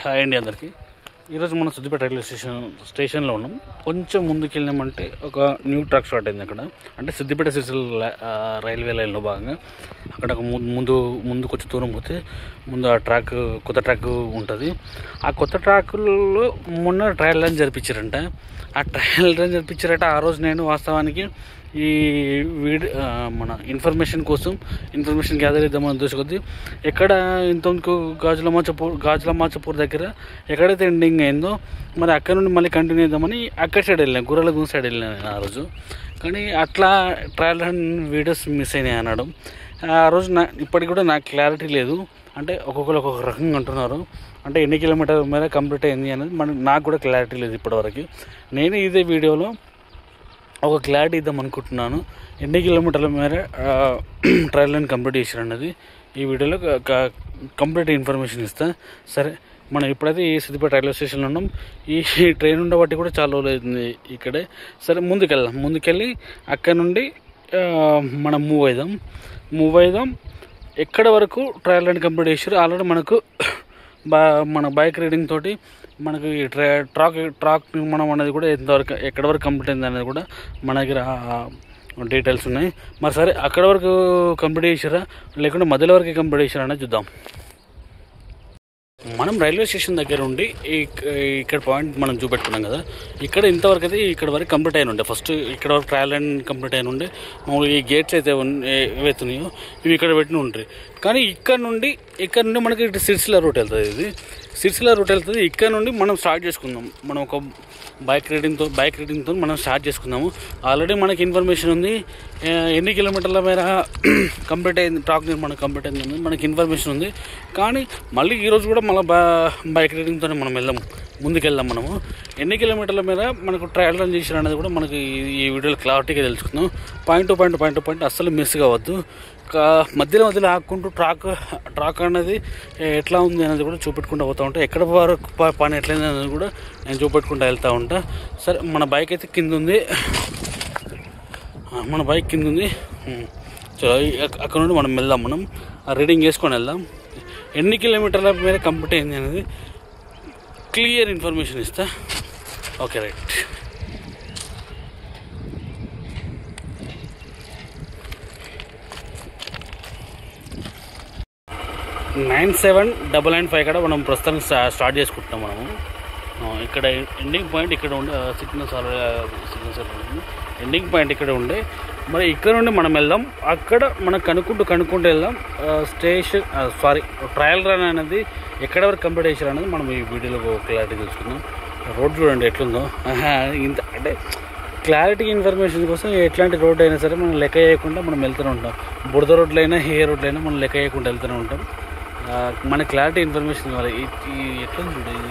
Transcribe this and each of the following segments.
Hi అండి అందరికీ. ఈరోజు మనం సిద్దిపేట రైల్వే స్టేషన్లో ఉన్నాం. కొంచెం ముందుకు వెళ్ళామంటే ఒక న్యూ ట్రాక్ స్టార్ట్ అయింది అక్కడ. అంటే సిద్దిపేట సిరిసిల్ల రైల్వే లైన్లో భాగంగా అక్కడ ముందు కొంచెం దూరం పోతే ముందు ఆ ట్రాక్ కొత్త ట్రాక్ ఉంటుంది. ఆ కొత్త ట్రాక్లో మొన్న ట్రయల్ రన్ జరిపించారంట. ఆ ట్రయల్ రన్ జరిపించారట. ఆ రోజు నేను వాస్తవానికి ఈ మన ఇన్ఫర్మేషన్ గ్యాదర్ ఇద్దామని చూసుకొద్ది ఎక్కడ ఇంతకు గాజుల మాచపూర్ దగ్గర ఎక్కడైతే ఎండింగ్ అయిందో మరి అక్కడ నుండి మళ్ళీ కంటిన్యూ చేద్దామని అక్కడ సైడ్ వెళ్ళాను, గుర్రాలగూడ సైడ్ వెళ్ళాను ఆ రోజు. కానీ అట్లా ట్రయల్ రన్ వీడియోస్ మిస్ అయినాయి అన్నాడు. ఆ రోజు ఇప్పటికి కూడా నాకు క్లారిటీ లేదు. అంటే ఒక్కొక్కరు ఒక్కొక్క రకంగా అంటున్నారు. అంటే ఎన్ని కిలోమీటర్ మీద కంప్లీట్ అయింది అనేది నాకు కూడా క్లారిటీ లేదు ఇప్పటివరకు. నేను ఇదే వీడియోలో ఒక క్లారిటీ ఇద్దాం అనుకుంటున్నాను. ఎన్ని కిలోమీటర్ల మేర ట్రయల్ రన్ కంప్లీట్ చేశారు అన్నది ఈ వీడియోలో కంప్లీట్ ఇన్ఫర్మేషన్ ఇస్తా. సరే, మనం ఇప్పుడైతే ఈ సిద్దిపేట రైల్వే స్టేషన్లో ఉన్నాం. ఈ ట్రైన్ ఉండబట్టి కూడా చాలా రోజులు అవుతుంది ఇక్కడే. సరే, ముందుకెళ్ళి అక్కడ నుండి మనం మూవ్ అయిదాం. ఎక్కడ వరకు ట్రయల్ రన్ కంప్లీట్ చేశారు ఆల్రెడీ మనకు మన బైక్ రీడింగ్ తోటి మనకి ట్రాక్ నిర్మాణం అనేది కూడా ఎంతవరకు ఎక్కడి వరకు కంప్లీట్ అయింది అనేది కూడా మన దగ్గర డీటెయిల్స్ ఉన్నాయి. మరి సరే, అక్కడ వరకు కంప్లీట్ చేసారా లేకుంటే మధ్యలో వరకు కంప్లీట్ చేసారా అనేది చూద్దాం. మనం రైల్వే స్టేషన్ దగ్గర ఉండి ఇక్కడ పాయింట్ మనం చూపెట్టుకున్నాం కదా. ఇక్కడ ఇంతవరకు అయితే ఇక్కడ వరకు కంప్లీట్ అయిన ఉండే. ఫస్ట్ ఇక్కడ వరకు ట్రయల్ రన్ కంప్లీట్ అయిన ఉండే. మామూలుగా ఈ గేట్స్ అయితే ఏవైతున్నాయో ఇవి ఇక్కడ పెట్టిన ఉంటాయి. కానీ ఇక్కడ నుండి మనకి ఇటు సిరిసిల్ల రూట్ వెళ్తుంది. ఇది సిరిసిల్ల రూట్ వెళ్తుంది. ఇక్కడ నుండి మనం స్టార్ట్ చేసుకుందాం. మనం ఒక బైక్ రీడింగ్తో మనం స్టార్ట్ చేసుకుందాము. ఆల్రెడీ మనకి ఇన్ఫర్మేషన్ ఉంది ఎన్ని కిలోమీటర్ల మేర కంప్లీట్ అయింది, ట్రాక్ నిర్మాణం కంప్లీట్ అయింది మనకి ఇన్ఫర్మేషన్ ఉంది. కానీ మళ్ళీ ఈరోజు కూడా మళ్ళీ బైక్ రీడింగ్తో మనం ముందుకెళ్దాం. మనము ఎన్ని కిలోమీటర్ల మేర మనకు ట్రయల్ రన్ చేసిన అనేది కూడా మనకి ఈ వీడియోలో క్లారిటీగా తెలుసుకుందాం. పాయింట్ టు పాయింట్ అస్సలు మిస్ కావద్దు. మధ్యలో ఆకుంటూ ట్రాక్ అనేది ఎట్లా ఉంది అనేది కూడా చూపెట్టుకుంటూ పోతూ ఉంటా. ఎక్కడ వరకు పని ఎట్లయింది అనేది కూడా నేను చూపెట్టుకుంటూ వెళ్తూ ఉంటా. సరే, మన బైక్ అయితే కింద ఉంది. చలో, అక్కడ నుండి మనం రీడింగ్ చేసుకొని వెళ్దాం. ఎన్ని కిలోమీటర్ల మీద కంప్లీట్ అయింది అనేది క్లియర్ ఇన్ఫర్మేషన్ ఇస్తా. Okay, right. 9795 ఇక్కడ మనం ప్రస్తుతానికి స్టార్ట్ చేసుకుంటున్నాం. మనము ఇక్కడ ఎండింగ్ పాయింట్ ఇక్కడ ఉండే సిగ్నల్స్ ఎండింగ్ పాయింట్ ఇక్కడ ఉండే. మరి ఇక్కడ నుండి మనం వెళ్దాం. అక్కడ మనం కనుక్కుంటూ వెళ్దాం. ట్రయల్ రన్ అనేది ఎక్కడ వరకు కంప్లీట్ చేశారు అనేది మనం ఈ వీడియోలో క్లారిటీ తెలుసుకుందాం. రోడ్ చూడండి ఎట్లుందో. ఇంత అంటే క్లారిటీ ఇన్ఫర్మేషన్ కోసం ఎట్లాంటి రోడ్ అయినా సరే మనం లెక్క చేయకుండా మనం వెళ్తూనే ఉంటాం. బురద రోడ్లైనా ఏ రోడ్లైనా మనం లెక్క చేయకుండా వెళ్తూనే ఉంటాం. మన క్లారిటీ ఇన్ఫర్మేషన్ కావాలి. ఎట్లా ఉంది ఇది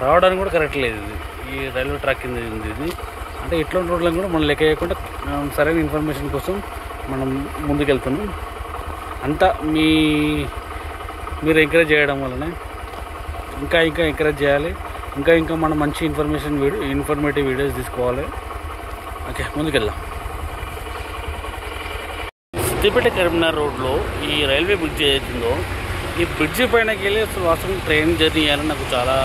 రావడానికి కూడా కరెక్ట్ లేదు. ఇది ఈ రైల్వే ట్రాక్ కింద ఉంది. ఇది అంటే ఇట్లాంటి రోడ్లను కూడా మనం లెక్క చేయకుండా సరైన ఇన్ఫర్మేషన్ కోసం మనం ముందుకెళ్తున్నాం. అంతా మీరు ఎంకరేజ్ చేయడం వల్లనే ఇంకా ఎంకరేజ్ చేయాలి. ఇంకా మనం మంచి ఇన్ఫర్మేటివ్ వీడియోస్ తీసుకోవాలి. ఓకే, ముందుకెళ్దాం. సిద్దిపేట కరీంనగర్ రోడ్లో ఈ రైల్వే బ్రిడ్జ్ ఏదైతుందో ఈ బ్రిడ్జి పైనకి వెళ్ళి అసలు వాస్తవం ట్రైన్ జర్నీ చేయాలని నాకు చాలా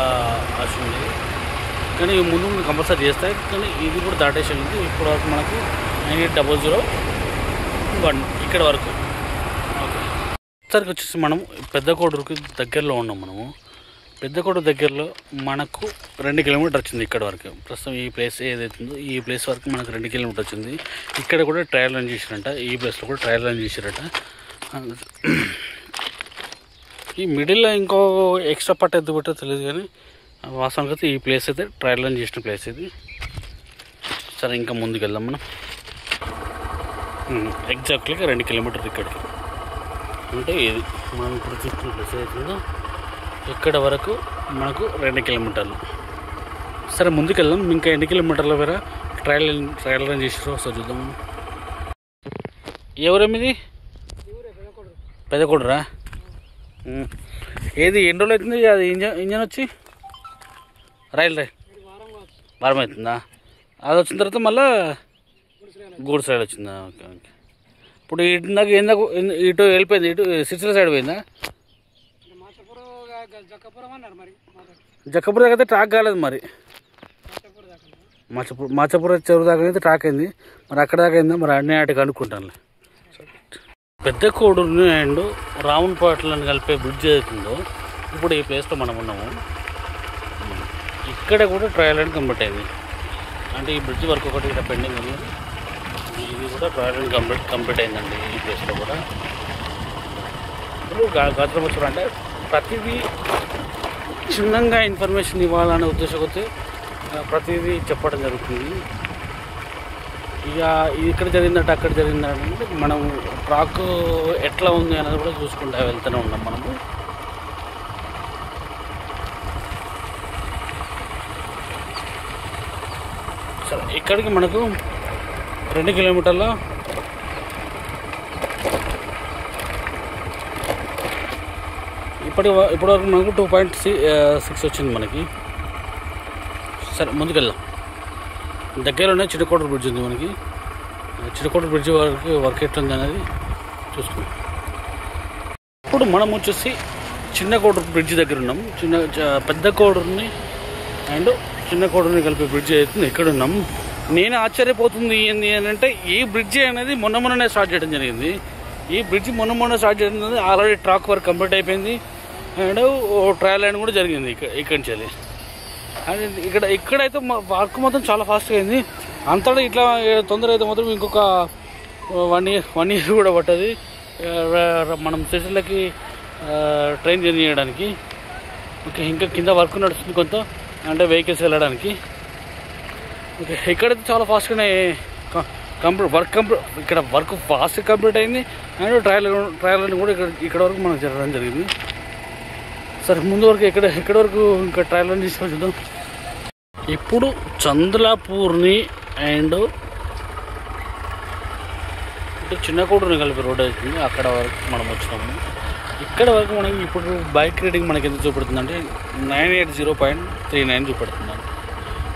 ఆశ ఉంది. కానీ ముందు కంపల్సరీ చేస్తాయి. కానీ ఇది కూడా దాటేసింది. ఇప్పుడు వరకు మనకు 9800 ఇక్కడ వరకు. ఓకే, ఒకసారికి వచ్చేసి మనం పెద్దకోడూరుకి దగ్గరలో ఉన్నాం. పెద్దకోడూరు దగ్గరలో మనకు 2 కిలోమీటర్ వచ్చింది ఇక్కడ వరకు. ప్రస్తుతం ఈ ప్లేస్ ఏదైతుందో ఈ ప్లేస్ వరకు మనకు 2 కిలోమీటర్ వచ్చింది. ఇక్కడ కూడా ట్రయల్ రన్ చేశారంట. ఈ ప్లేస్లో కూడా ట్రయల్ రన్ చేశారట. ఈ మిడిల్లో ఇంకో ఎక్స్ట్రా పార్ట్ ఎందుకు పెట్టో తెలియదు. కానీ వాస్తవానికి అయితే ఈ ప్లేస్ అయితే ట్రయల్ రన్ చేసిన ప్లేస్ ఇది. సరే, ఇంకా ముందుకు వెళ్దాం మనం. ఎగ్జాక్ట్లీగా 2 కిలోమీటర్ ఇక్కడికి. అంటే ఇది మనం ఇప్పుడు చూస్తున్న ప్లేస్ అవుతుందో ఇక్కడ వరకు మనకు 2 కిలోమీటర్లు. సరే, ముందుకెళ్దాం. ఇంకా ఎన్ని కిలోమీటర్ల వేరే ట్రయల్ రన్ చేసారో ఒకసారి చూద్దాం. ఎవరేమిది పెద్దకోడరా? ఏది ఎన్ని రోజులు అవుతుంది అది ఇంజన్ వచ్చి? రైల్ వారం అవుతుందా? అది వచ్చిన తర్వాత మళ్ళీ గూడ్స్ రైడ్ వచ్చిందా? ఓకే. ఇప్పుడు ఇటు వెళ్ళిపోయింది. ఇటు సిరిసిల్ల సైడ్ పోయిందా? జక్కపూర్ దాకా అయితే ట్రాక్ కాలేదు మరి. మాచపూర్ చెరువు దాకా అయితే ట్రాక్ అయింది మరి. అక్కడ దాకా అయిందా మరి అన్ని ఆటికి అనుకుంటాను. పెద్ద కోడూరుని అండ్ రామన్పేటలను కలిపే బ్రిడ్జ్ అవుతుందో ఇప్పుడు ఈ ప్లేస్లో మనం ఉన్నాము. ఇక్కడ కూడా ట్రయల్ అండ్ కంప్లీట్ అయింది. అంటే ఈ బ్రిడ్జ్ వరకు ఒకటి ఇక్కడ పెండింగ్ ఉంది. ఇది కూడా ట్రయల్ అండ్ కంప్లీట్ అయిందండి ఈ ప్లేస్లో కూడా. ఇప్పుడు గాజులమచ్చూరు అంటే ప్రతిదీ చిన్నగా ఇన్ఫర్మేషన్ ఇవ్వాలనే ఉద్దేశంతో ప్రతిదీ చెప్పడం జరుగుతుంది. ఇక ఇక్కడ జరిగిందంటే అక్కడ జరిగిందంటే మనం ట్రాక్ ఎట్లా ఉంది అనేది కూడా చూసుకుంటూ వెళ్తూనే ఉన్నాం మనము. సరే, ఇక్కడికి మనకు 2 కిలోమీటర్ల ఇప్పటివరకు మనకు 2.6 వచ్చింది మనకి. సరే, ముందుకెళ్దాం. దగ్గరలోనే చిన్నకోటూరు బ్రిడ్జ్ ఉంది మనకి. చిన్నకోటూరు బ్రిడ్జ్ వరకు వర్క్ ఎట్లుంది అనేది చూసుకుందాం. ఇప్పుడు మనం వచ్చేసి చిన్న కోడూరు బ్రిడ్జ్ దగ్గర ఉన్నాం. పెద్ద కోడూరుని అండ్ చిన్న కోడూరుని కలిపే బ్రిడ్జ్ అవుతుంది, ఇక్కడ ఉన్నాం. నేను ఆశ్చర్యపోతుంది ఏంటి అని అంటే ఈ బ్రిడ్జ్ అనేది మొన్ననే స్టార్ట్ చేయడం జరిగింది. ఈ బ్రిడ్జ్ మొన్న స్టార్ట్ చేయడం జరిగింది. ఆల్రెడీ ట్రాక్ వర్క్ కంప్లీట్ అయిపోయింది అండ్ ట్రయల్ లైన్ కూడా జరిగింది ఇక్కడి నుంచి. అది ఇక్కడైతే వర్క్ మొత్తం చాలా ఫాస్ట్గా అయింది. అంతటా ఇట్లా తొందర అయితే మాత్రం ఇంకొక 1 ఇయర్ కూడా పట్టది మనం స్టేషన్లకి ట్రైన్ జర్నీ చేయడానికి. ఓకే, ఇంకా కింద వర్క్ నడుస్తుంది కొంత, అంటే వెహికల్స్ వెళ్ళడానికి. ఓకే, ఇక్కడైతే చాలా ఫాస్ట్గానే ఇక్కడ వర్క్ ఫాస్ట్గా కంప్లీట్ అయింది అండ్ ట్రయల్ కూడా ఇక్కడ వరకు మనకు జరగడం జరిగింది. సరే, ముందు వరకు ఎక్కడ వరకు ఇంకా ట్రయల్ రన్ తీసుకొని చూద్దాం. ఇప్పుడు చంద్లాపూర్ని అండ్ చిన్న కోడూరుని కలిపి రోడ్ అవుతుంది, అక్కడ వరకు మనం వచ్చినాము. ఇక్కడ వరకు మనకి ఇప్పుడు బైక్ రేటింగ్ మనకి ఎంత చూపెడుతుంది అంటే 980.39 చూపెడుతుంది.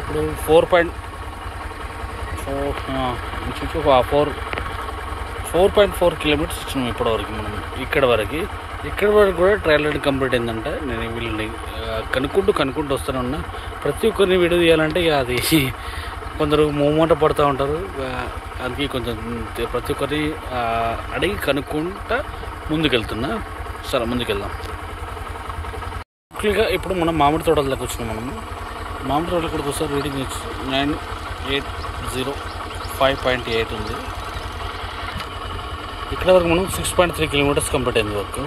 ఇప్పుడు 4.4 కిలోమీటర్స్ వచ్చినాము ఇప్పటివరకు మనం. ఇక్కడ వరకు కూడా ట్రయల్ రైడ్ కంప్లీట్ అయిందంటే నేను వీళ్ళని కనుక్కుంటూ వస్తూనే ఉన్నా. ప్రతి ఒక్కరిని వీడియో తీయాలంటే ఇక అది కొందరు మూమెంట్ పడుతూ ఉంటారు. అందుకే కొంచెం ప్రతి ఒక్కరిని అడిగి కనుక్కుంటా ముందుకెళ్తున్నా. సరే, ముందుకెళ్దాం. ముఖ్యంగా ఇప్పుడు మనం మామిడి తోటల దగ్గర వచ్చినాం. మనము మామిడి తోటలు ఇక్కడికి వస్తారు. రీడింగ్ 980.5.8 ఉంది. ఇక్కడ వరకు మనం 6.3 కిలోమీటర్స్ కంప్లీట్ అయింది వర్క్.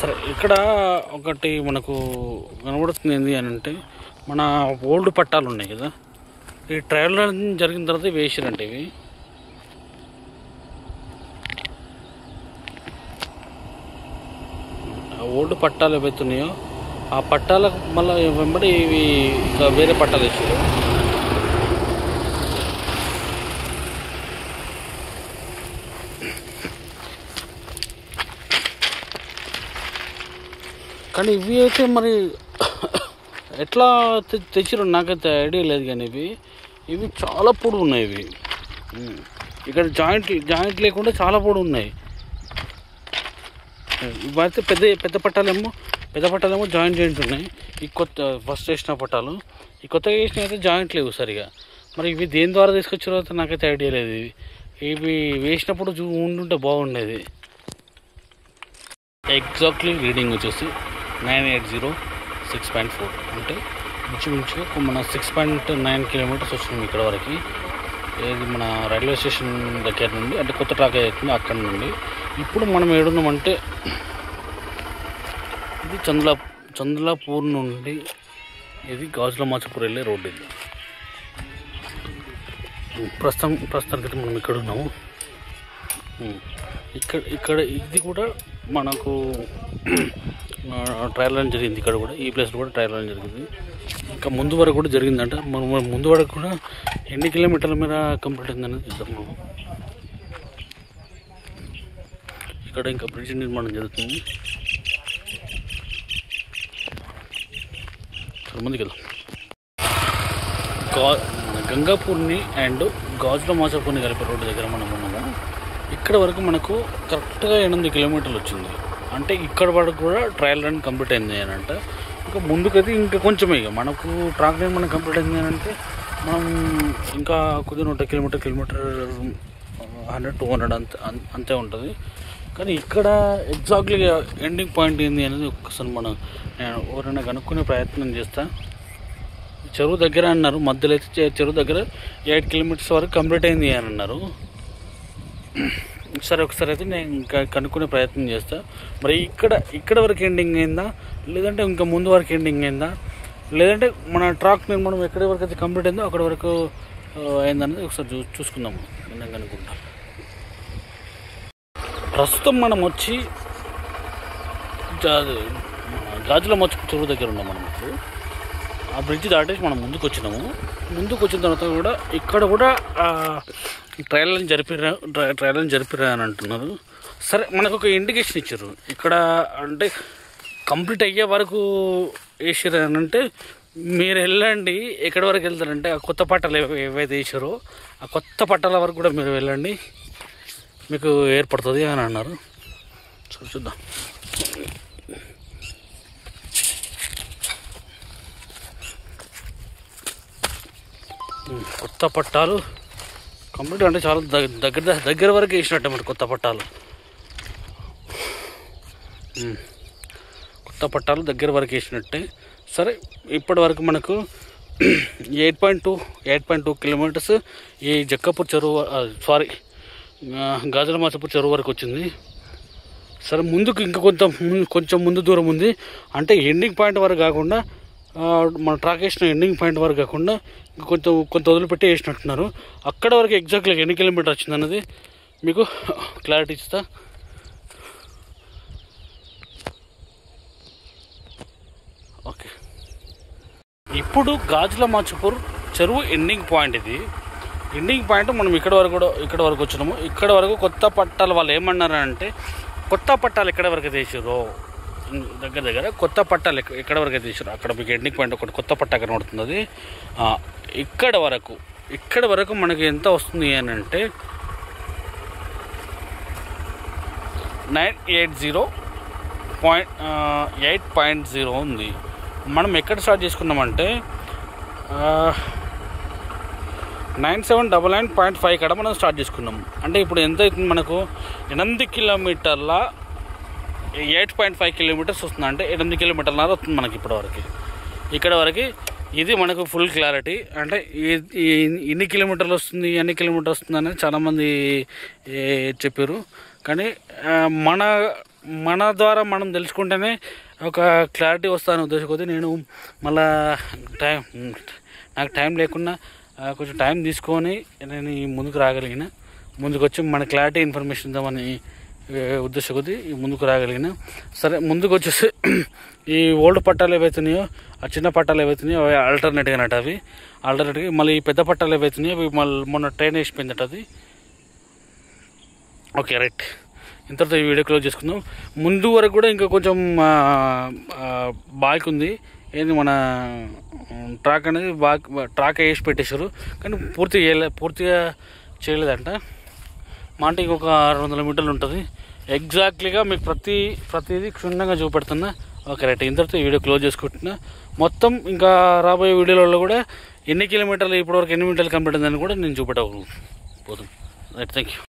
సరే, ఇక్కడ ఒకటి మనకు కనబడుతుంది ఏంటి అని అంటే మన ఓల్డ్ పట్టాలు ఉన్నాయి కదా, ఈ ట్రయల్ రన్ జరిగిన తర్వాత వేసారంటే ఇవి ఓల్డ్ పట్టాలు ఏవైతున్నాయో ఆ పట్టాలకు మళ్ళీ వెంబడి ఇవి ఇంకా వేరే పట్టాలు వేసారు. కానీ ఇవి అయితే మరి ఎట్లా తెచ్చిరో నాకైతే ఐడియా లేదు. కానీ ఇవి చాలా పొడుగు ఉన్నాయి. ఇక్కడ జాయింట్ లేకుండా చాలా పొడుగు ఉన్నాయి. ఇవైతే పెద్ద పట్టాలేమో జాయింట్ ఉన్నాయి. ఈ కొత్త ఫస్ట్ వేసిన పట్టాలు, ఈ కొత్తగా వేసిన అయితే జాయింట్ లేవు సరిగా. మరి ఇవి దేని ద్వారా తీసుకొచ్చారో అయితే నాకైతే ఐడియా లేదు. ఇవి వేసినప్పుడు ఉండుంటే బాగుండేది. ఎగ్జాక్ట్లీ రీడింగ్ వచ్చేసి 980.6.4 అంటే ఇంచుమించుగా మన 6.9 కిలోమీటర్స్ వచ్చినాం ఇక్కడ వరకు. ఇది మన రైల్వే స్టేషన్ దగ్గర నుండి, అంటే కొత్త ట్రాక్ అవుతుంది అక్కడ నుండి. ఇప్పుడు మనం ఏడున్నామంటే ఇది చంద్లాపూర్ నుండి ఇది గాజులమాచపూర్ వెళ్ళే రోడ్డు. ఇది ప్రస్తుతానికి మనం ఇక్కడ ఉన్నాము. ఇక్కడ ఇది కూడా మనకు ట్రయల్ రన్ జరిగింది. ఇక్కడ కూడా ఈ ప్లేస్లో కూడా ట్రయల్ రన్ జరిగింది. ఇంకా ముందు వరకు కూడా జరిగిందంట. మనం ముందు వరకు కూడా ఎన్ని కిలోమీటర్ల మీద కంప్లీట్ అయిందనేది చూద్దాం. మనం ఇక్కడ ఇంకా బ్రిడ్జ్ నిర్మాణం జరుగుతుంది. ముందుకు వెళ్దాం. గంగాపూర్ని అండ్ గాజులమాచపూర్ని కలిపే రోడ్డు దగ్గర మనం ఉన్నాము. ఇక్కడ వరకు మనకు కరెక్ట్గా 8 కిలోమీటర్లు వచ్చింది. అంటే ఇక్కడ వరకు కూడా ట్రయల్ రన్ కంప్లీట్ అయింది అని అంటే ఇంకా ముందుకైతే ఇంకా కొంచెం ఇక మనకు ట్రాక్ రన్ మనం కంప్లీట్ అయింది అని అంటే మనం ఇంకా కొద్దిగా 100 కిలోమీటర్ 100-200 అంతే ఉంటుంది. కానీ ఇక్కడ ఎగ్జాక్ట్లీగా ఎండింగ్ పాయింట్ ఏంది అనేది ఒక్కసారి మనం ఎవరైనా కనుక్కునే ప్రయత్నం చేస్తా. చెరువు దగ్గర అన్నారు, మధ్యలో అయితే చెరువు దగ్గర 8 కిలోమీటర్స్ వరకు కంప్లీట్ అయింది అని అన్నారు. సరే ఒకసారి అయితే నేను ఇంకా కనుక్కునే ప్రయత్నం చేస్తా. మరి ఇక్కడ వరకు ఎండింగ్ అయిందా, లేదంటే ఇంకా ముందు వరకు ఎండింగ్ అయిందా, లేదంటే మన ట్రాక్ నిర్మాణం ఎక్కడి వరకు అయితే కంప్లీట్ అయిందో అక్కడి వరకు అయిందనేది ఒకసారి చూసుకుందాము నేను అనుకుంటా. ప్రస్తుతం మనం వచ్చి గాజుల మచ్చ చెరువు దగ్గర ఉన్నాం. మనం ఇప్పుడు ఆ బ్రిడ్జ్ దాటేసి మనం ముందుకు వచ్చిన తర్వాత కూడా ఇక్కడ కూడా ట్రయల్ జరిపిరా అని అంటున్నారు. సరే మనకు ఒక ఇండికేషన్ ఇచ్చారు ఇక్కడ, అంటే కంప్లీట్ అయ్యే వరకు వేసారు అని అంటే మీరు వెళ్ళండి. ఎక్కడి వరకు వెళ్తారంటే ఆ కొత్త పట్టాలు ఏవైతే వేసారో ఆ కొత్త పట్టాల వరకు కూడా మీరు వెళ్ళండి, మీకు ఏర్పడుతుంది అని అన్నారు. చూద్దాం. కొత్త పట్టాలు కంప్లీట్ అంటే చాలా దగ్గర వరకు వేసినట్టే మరి కొత్త పట్టాలు దగ్గర వరకు వేసినట్టే. సరే ఇప్పటి వరకు మనకు 8.2 కిలోమీటర్స్ ఈ జక్కపూర్ చెరువు గాజుల మాచపూర్ చెరువు వరకు వచ్చింది. సరే ముందుకు ఇంకా కొంచెం ముందు దూరం ఉంది. అంటే ఎండింగ్ పాయింట్ వరకు కాకుండా మన ట్రాక్ వేసిన ఎండింగ్ పాయింట్ వరకు కాకుండా కొంత వదిలిపెట్టి వేసినట్టున్నారు. అక్కడ వరకు ఎగ్జాక్ట్గా ఎన్ని కిలోమీటర్ వచ్చింది అన్నది మీకు క్లారిటీ ఇస్తా. ఓకే, ఇప్పుడు గాజుల మాచపూర్ చెరువు ఎండింగ్ పాయింట్ ఇది. ఎండింగ్ పాయింట్ మనం ఇక్కడ వరకు వచ్చినాము. ఇక్కడ వరకు కొత్త పట్టాలు వాళ్ళు ఏమన్నారంటే కొత్త పట్టాలు ఎక్కడ వరకు తీసారో దగ్గర కొత్త పట్టాలు ఎక్కడ వరకు తీసారు అక్కడ మీకు ఎండింగ్ పాయింట్ ఒకటి కొత్త పట్టా కనబడుతుంది. ఇక్కడ వరకు మనకి ఎంత వస్తుంది అని అంటే 980.8.0 ఉంది. మనం ఎక్కడ స్టార్ట్ చేసుకున్నామంటే 9799.5 కాడ మనం స్టార్ట్ చేసుకున్నాం. అంటే ఇప్పుడు ఎంత అవుతుంది మనకు 8 కిలోమీటర్ల 8.5 కిలోమీటర్స్ వస్తుంది. అంటే 8 కిలోమీటర్ల వస్తుంది మనకి ఇప్పటివరకు. ఇక్కడ వరకు ఇది మనకు ఫుల్ క్లారిటీ. అంటే ఎన్ని కిలోమీటర్లు వస్తుంది అనేది చాలామంది చెప్పారు. కానీ మన ద్వారా మనం తెలుసుకుంటేనే ఒక క్లారిటీ వస్తాను ఉద్దేశం కొద్దీ నేను మళ్ళా నాకు టైం లేకుండా కొంచెం టైం తీసుకొని నేను ముందుకు వచ్చి మన క్లారిటీ ఇన్ఫర్మేషన్ ఇద్దామని ఉద్దేశం కొద్దీ ముందుకు రాగలిగిన. సరే ముందుకు వచ్చేసి ఈ ఓల్డ్ పట్టాలు ఏవైతున్నాయో ఆ చిన్న పట్టాలు ఏవైతున్నాయో అవి ఆల్టర్నేట్గా మళ్ళీ ఈ పెద్ద పట్టాలు ఏవైతున్నాయో అవి మొన్న ట్రైన్ వేసిపోయిందట అది. ఓకే రైట్, ఇంతటితో ఈ వీడియో క్లోజ్ చేసుకుందాం. ముందు వరకు కూడా ఇంకా కొంచెం బాక్ ఉంది. ఏంది మన ట్రాక్ అనేది ట్రాక్ వేసి పెట్టేశారు కానీ పూర్తిగా చేయలేదంట. మా అంటే ఇంకొక 600 మీటర్లు ఉంటుంది. ఎగ్జాక్ట్లీగా మీకు ప్రతిదీ క్షుణ్ణంగా చూపెడుతున్నా. ఓకే రైట్, ఇంతటితో ఈ వీడియో క్లోజ్ చేసుకుంటున్నా. మొత్తం ఇంకా రాబోయే వీడియోలలో కూడా ఎన్ని కిలోమీటర్లు ఇప్పటివరకు ఎన్ని మీటర్లు కంప్లీట్ అయిందని కూడా నేను చూపెట్టబోతున్నాను. Right, thank you.